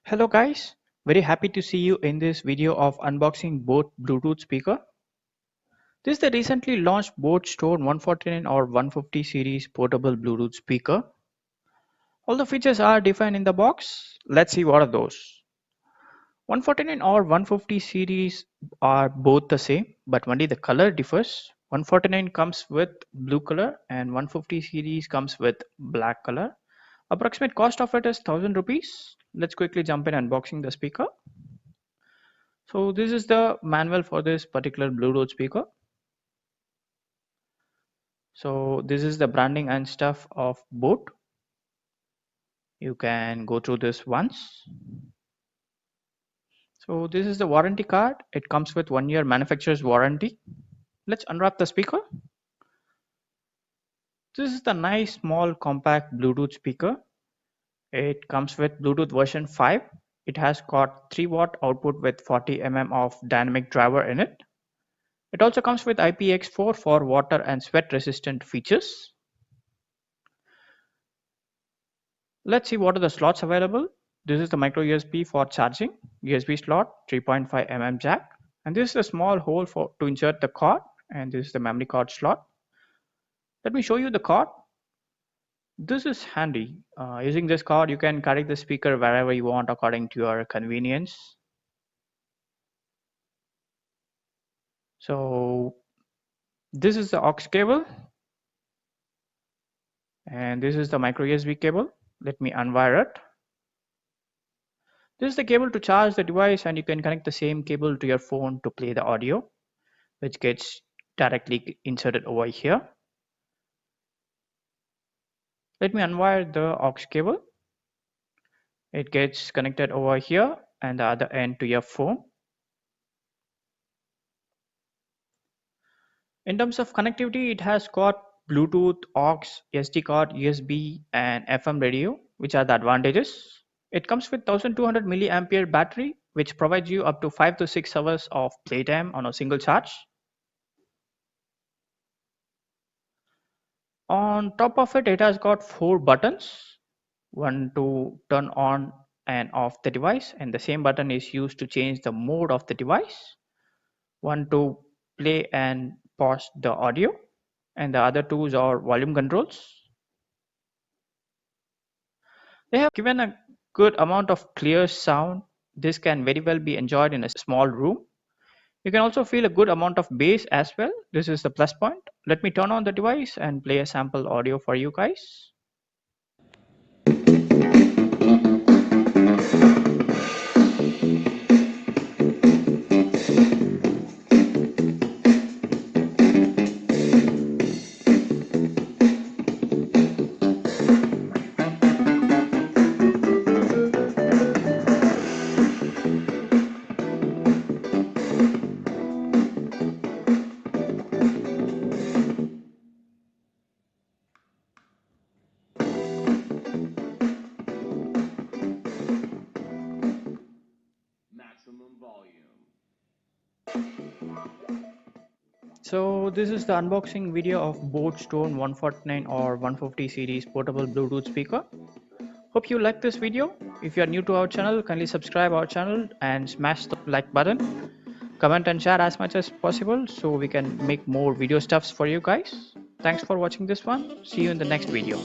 Hello guys, very happy to see you in this video of unboxing Boat Bluetooth speaker. This is the recently launched Boat Store 149 or 150 series portable Bluetooth speaker. All the features are defined in the box. Let's see what are those. 149 or 150 series are both the same, but only the color differs. 149 comes with blue color and 150 series comes with black color. Approximate cost of it is 1000 rupees. Let's quickly jump in unboxing the speaker. So this is the manual for this particular Bluetooth speaker. So this is the branding and stuff of Boat. You can go through this once. So this is the warranty card. It comes with 1 year manufacturer's warranty. Let's unwrap the speaker. This is the nice small compact Bluetooth speaker. It comes with Bluetooth version 5. It has got 3-watt output with 40 mm of dynamic driver in it. It also comes with IPX4 for water and sweat resistant features. Let's see what are the slots available. This is the micro USB for charging, USB slot, 3.5 mm jack, and this is a small hole to insert the cord, and this is the memory card slot. Let me show you the cord. This is handy. Using this cord, you can carry the speaker wherever you want according to your convenience. So this is the aux cable, and this is the micro USB cable. Let me unwire it. This is the cable to charge the device, and you can connect the same cable to your phone to play the audio, which gets directly inserted over here. Let me unwire the aux cable. It gets connected over here and the other end to your phone. In terms of connectivity, it has got Bluetooth, aux, SD card, USB, and FM radio, which are the advantages. It comes with 1200 milliampere battery, which provides you up to 5 to 6 hours of playtime on a single charge. On top of it, it has got 4 buttons. One to turn on and off the device, and the same button is used to change the mode of the device. One to play and pause the audio, and the other two are volume controls. They have given a good amount of clear sound. This can very well be enjoyed in a small room. You can also feel a good amount of bass as well. This is the plus point. Let me turn on the device and play a sample audio for you guys. So this is the unboxing video of Boat Stone 149 or 150 series portable Bluetooth speaker. Hope you like this video. If you are new to our channel, kindly subscribe our channel and smash the like button. Comment and share as much as possible so we can make more video stuffs for you guys. Thanks for watching this one. See you in the next video.